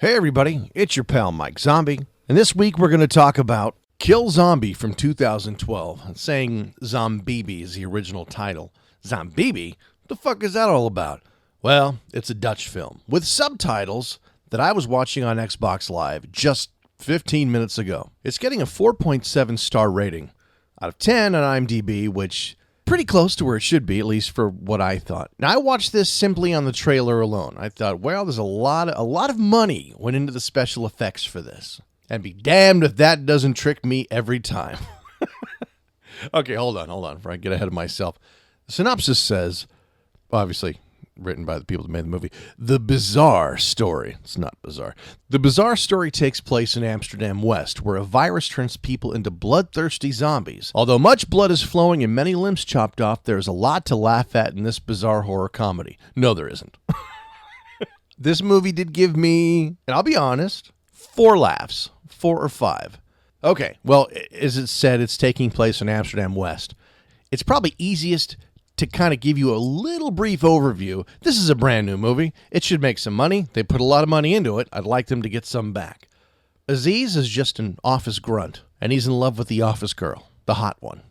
Hey everybody, it's your pal Mike Zombie, and this week we're going to talk about Kill Zombie from 2012. Saying Zombibi is the original title. Zombibi? What the fuck is that all about? Well, it's a Dutch film with subtitles that I was watching on Xbox Live just 15 minutes ago. It's getting a 4.7 star rating out of 10 on IMDb, which pretty close to where it should be, at least for what I thought. Now, I watched this simply on the trailer alone. I thought, well, there's a lot of money went into the special effects for this. And be damned if that doesn't trick me every time. Okay, hold on, before I get ahead of myself. The synopsis says, obviously written by the people that made the movie, the bizarre story. It's not bizarre. The bizarre story takes place in Amsterdam West, where a virus turns people into bloodthirsty zombies. Although much blood is flowing and many limbs chopped off, there's a lot to laugh at in this bizarre horror comedy. No, there isn't. This movie did give me, and I'll be honest, 4 laughs. 4 or 5. Okay, well, as it said, it's taking place in Amsterdam West. It's probably easiest to kind of give you a little brief overview. This is a brand new movie. It should make some money. They put a lot of money into it. I'd like them to get some back. Aziz is just an office grunt, and he's in love with the office girl, the hot one.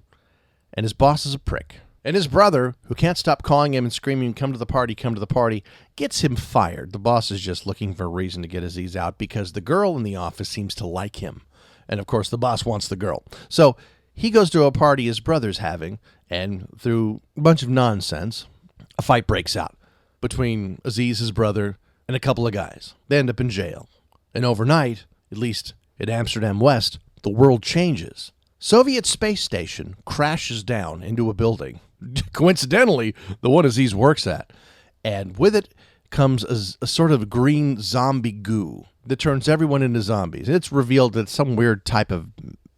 And his boss is a prick. And his brother, who can't stop calling him and screaming, come to the party, gets him fired. The boss is just looking for a reason to get Aziz out because the girl in the office seems to like him. And of course, the boss wants the girl. So he goes to a party his brother's having, and through a bunch of nonsense, a fight breaks out between Aziz, his brother, and a couple of guys. They end up in jail. And overnight, at least at Amsterdam West, the world changes. Soviet space station crashes down into a building. Coincidentally, the one Aziz works at. And with it comes a sort of green zombie goo that turns everyone into zombies. It's revealed that it's some weird type of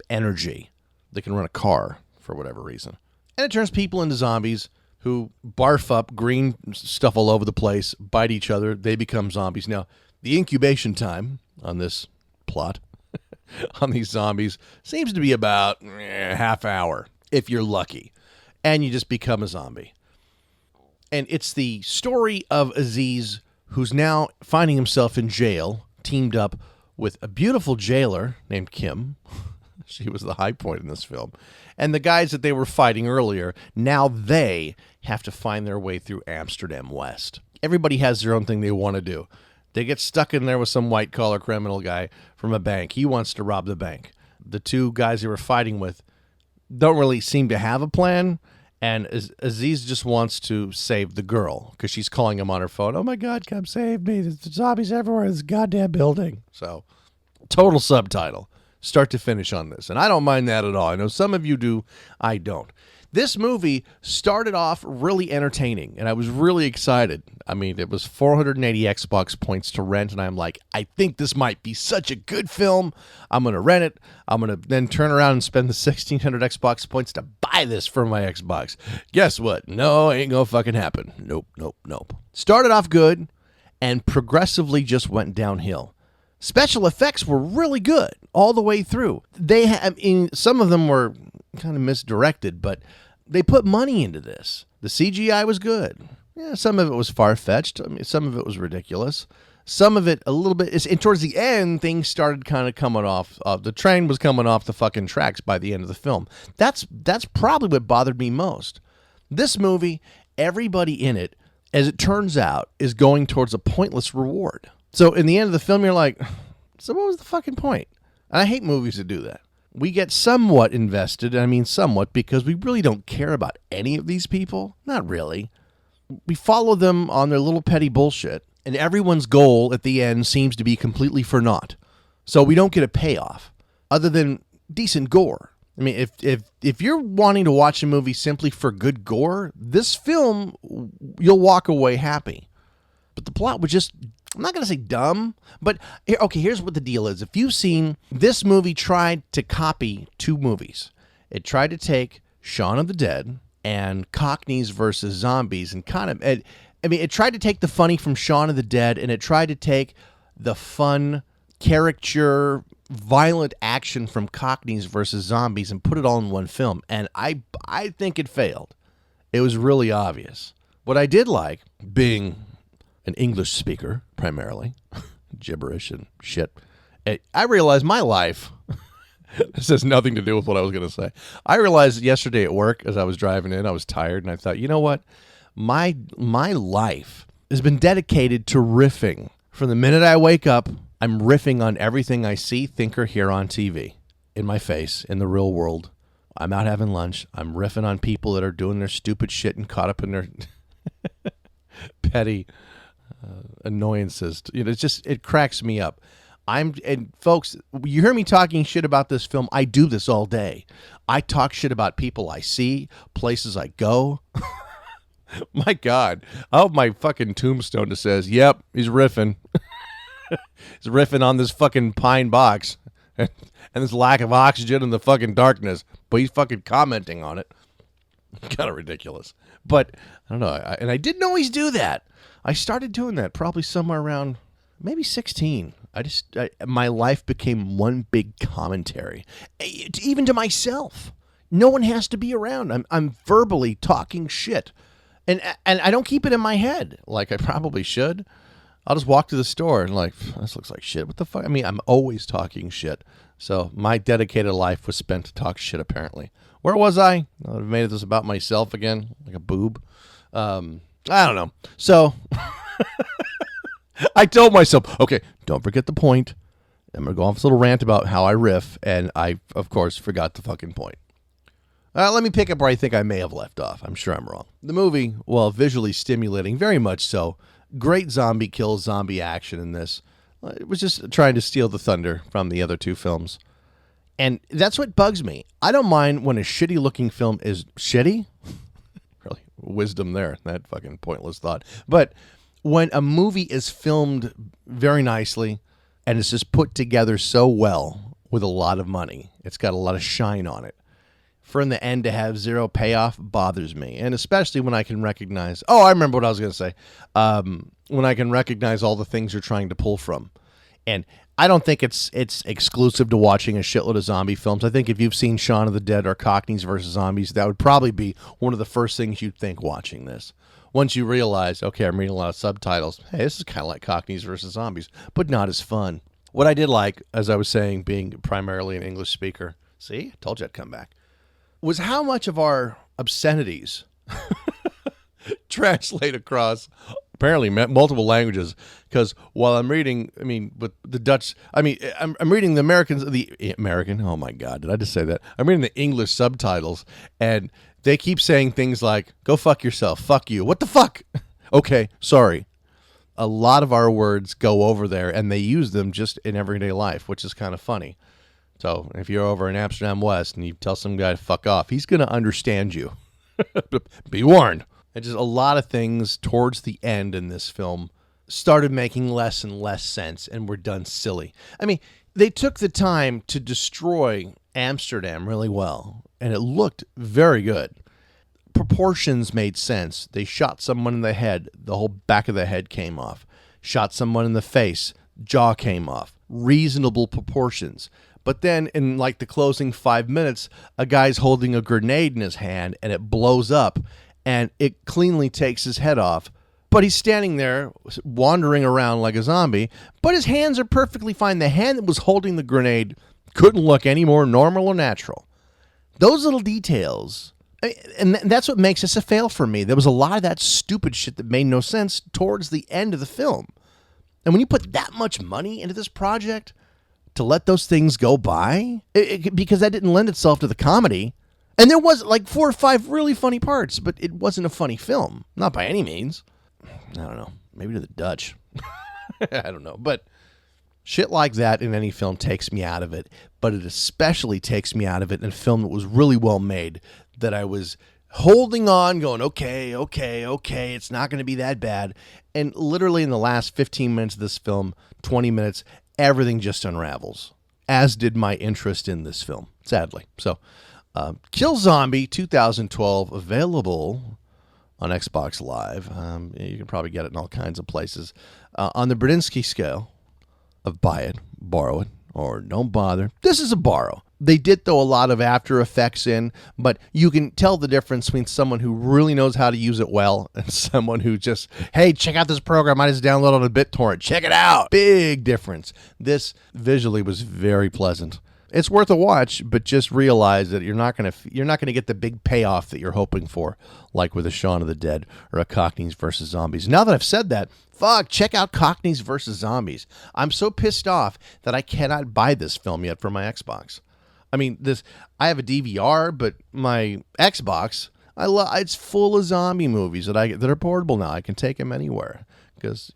energy that can run a car for whatever reason. And it turns people into zombies who barf up green stuff all over the place, bite each other, they become zombies. Now, the incubation time on this plot, on these zombies, seems to be about half hour, if you're lucky. And you just become a zombie. And it's the story of Aziz, who's now finding himself in jail, teamed up with a beautiful jailer named Kim. She was the high point in this film. And the guys that they were fighting earlier, now they have to find their way through Amsterdam West. Everybody has their own thing they want to do. They get stuck in there with some white-collar criminal guy from a bank. He wants to rob the bank. The 2 guys they were fighting with don't really seem to have a plan, and Aziz just wants to save the girl because she's calling him on her phone. Oh, my God, come save me. There's zombies everywhere in this goddamn building. So, total subtitle. Start to finish on this. And I don't mind that at all. I know some of you do. I don't. This movie started off really entertaining, and I was really excited. I mean, it was 480 Xbox points to rent, and I'm like, I think this might be such a good film. I'm going to rent it. I'm going to then turn around and spend the 1,600 Xbox points to buy this for my Xbox. Guess what? No, ain't going to fucking happen. Nope. Started off good and progressively just went downhill. Special effects were really good all the way through. Some of them were kind of misdirected, but they put money into this. The CGI was good. Yeah, some of it was far-fetched. I mean, some of it was ridiculous. Some of it a little bit. And towards the end, things started kind of coming off. The train was coming off the fucking tracks by the end of the film. That's probably what bothered me most. This movie, everybody in it, as it turns out, is going towards a pointless reward. So in the end of the film, you're like, so what was the fucking point? And I hate movies that do that. We get somewhat invested, I mean somewhat, because we really don't care about any of these people. Not really. We follow them on their little petty bullshit, and everyone's goal at the end seems to be completely for naught. So we don't get a payoff, other than decent gore. I mean, if you're wanting to watch a movie simply for good gore, this film, you'll walk away happy. But the plot was just, I'm not going to say dumb, but here's what the deal is. If you've seen, this movie tried to copy 2 movies. It tried to take Shaun of the Dead and Cockneys versus Zombies and it tried to take the funny from Shaun of the Dead, and it tried to take the fun caricature, violent action from Cockneys versus Zombies and put it all in one film. And I think it failed. It was really obvious. What I did like, being an English speaker primarily, gibberish and shit. I realized my life, this has nothing to do with what I was going to say. I realized yesterday at work as I was driving in, I was tired, and I thought, you know what? My life has been dedicated to riffing. From the minute I wake up, I'm riffing on everything I see, think, or hear on TV, in my face, in the real world. I'm out having lunch. I'm riffing on people that are doing their stupid shit and caught up in their petty annoyances. It cracks me up. And folks, you hear me talking shit about this film. I do this all day. I talk shit about people I see, places I go. My God, I hope my fucking tombstone that says, "Yep, he's riffing." He's riffing on this fucking pine box and this lack of oxygen in the fucking darkness, but he's fucking commenting on it. Kind of ridiculous, but I don't know. And I didn't always do that. I started doing that probably somewhere around maybe 16. My life became one big commentary, even to myself. No one has to be around. I'm verbally talking shit, and I don't keep it in my head like I probably should. I'll just walk to the store and like, this looks like shit. What the fuck? I mean, I'm always talking shit. So my dedicated life was spent to talk shit, apparently. Where was I? I've made this about myself again, like a boob. I don't know. So I told myself, okay, don't forget the point. I'm going to go off this little rant about how I riff, and I, of course, forgot the fucking point. Let me pick up where I think I may have left off. I'm sure I'm wrong. The movie, while visually stimulating, very much so, great zombie kills zombie action in this. It was just trying to steal the thunder from the other two films. And that's what bugs me. I don't mind when a shitty-looking film is shitty. Really, wisdom there, that fucking pointless thought. But when a movie is filmed very nicely and it's just put together so well with a lot of money, it's got a lot of shine on it. For in the end to have zero payoff bothers me. And especially when I can recognize, I remember what I was going to say. When I can recognize all the things you're trying to pull from. And I don't think it's exclusive to watching a shitload of zombie films. I think if you've seen Shaun of the Dead or Cockneys versus Zombies, that would probably be one of the first things you'd think watching this. Once you realize, okay, I'm reading a lot of subtitles. Hey, this is kind of like Cockneys versus Zombies, but not as fun. What I did like, as I was saying, being primarily an English speaker, see, I told you I'd come back, was how much of our obscenities translate across apparently multiple languages. Because while I'm reading, with the Dutch, I'm reading the American, oh my God, did I just say that? I'm reading the English subtitles, and they keep saying things like, go fuck yourself, fuck you. What the fuck? Okay, sorry. A lot of our words go over there, and they use them just in everyday life, which is kind of funny. So if you're over in Amsterdam West and you tell some guy to fuck off, he's going to understand you. Be warned. And just a lot of things towards the end in this film started making less and less sense and were done silly. They took the time to destroy Amsterdam really well, and it looked very good. Proportions made sense. They shot someone in the head, the whole back of the head came off. Shot someone in the face, jaw came off. Reasonable proportions. But then in like the closing 5 minutes, a guy's holding a grenade in his hand and it blows up and it cleanly takes his head off. But he's standing there wandering around like a zombie, but his hands are perfectly fine. The hand that was holding the grenade couldn't look any more normal or natural. Those little details, and that's what makes this a fail for me. There was a lot of that stupid shit that made no sense towards the end of the film. And when you put that much money into this project, to let those things go by, because that didn't lend itself to the comedy. And there was like 4 or 5 really funny parts, but it wasn't a funny film. Not by any means. I don't know. Maybe to the Dutch. I don't know. But shit like that in any film takes me out of it. But it especially takes me out of it in a film that was really well made, that I was holding on, going, okay, it's not going to be that bad. And literally in the last 15 minutes of this film, 20 minutes, everything just unravels, as did my interest in this film, sadly. So, Kill Zombie 2012, available on Xbox Live. You can probably get it in all kinds of places. On the Brudzinski scale of buy it, borrow it, or don't bother, this is a borrow. They did throw a lot of After Effects in, but you can tell the difference between someone who really knows how to use it well and someone who just, hey, check out this program I just downloaded on a BitTorrent. Check it out. Big difference. This visually was very pleasant. It's worth a watch, but just realize that you're not gonna get the big payoff that you're hoping for, like with a Shaun of the Dead or a Cockneys versus Zombies. Now that I've said that, check out Cockneys versus Zombies. I'm so pissed off that I cannot buy this film yet for my Xbox. I mean, I have a DVR, but my Xbox, it's full of zombie movies that are portable now. I can take them anywhere. Because,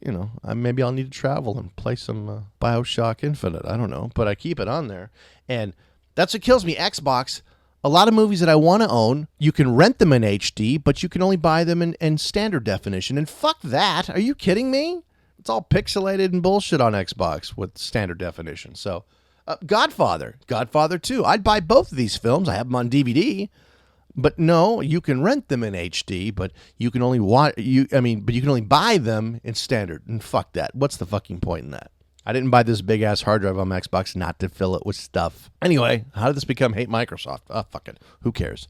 maybe I'll need to travel and play some BioShock Infinite. I don't know. But I keep it on there. And that's what kills me. Xbox, a lot of movies that I want to own, you can rent them in HD, but you can only buy them in standard definition. And fuck that. Are you kidding me? It's all pixelated and bullshit on Xbox with standard definition. So, Godfather 2. I'd buy both of these films. I have them on DVD. But no, you can rent them in HD, but you can only but you can only buy them in standard. And fuck that. What's the fucking point in that? I didn't buy this big ass hard drive on my Xbox not to fill it with stuff. Anyway, how did this become hate Microsoft? Fuck it. Who cares?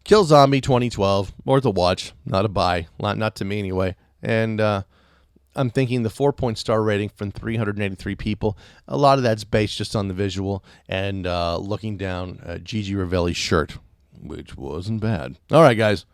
Kill Zombie 2012, worth a watch, not a buy, not to me anyway. And I'm thinking the 4-point star rating from 383 people. A lot of that's based just on the visual and looking down Gigi Ravelli's shirt, which wasn't bad. All right, guys.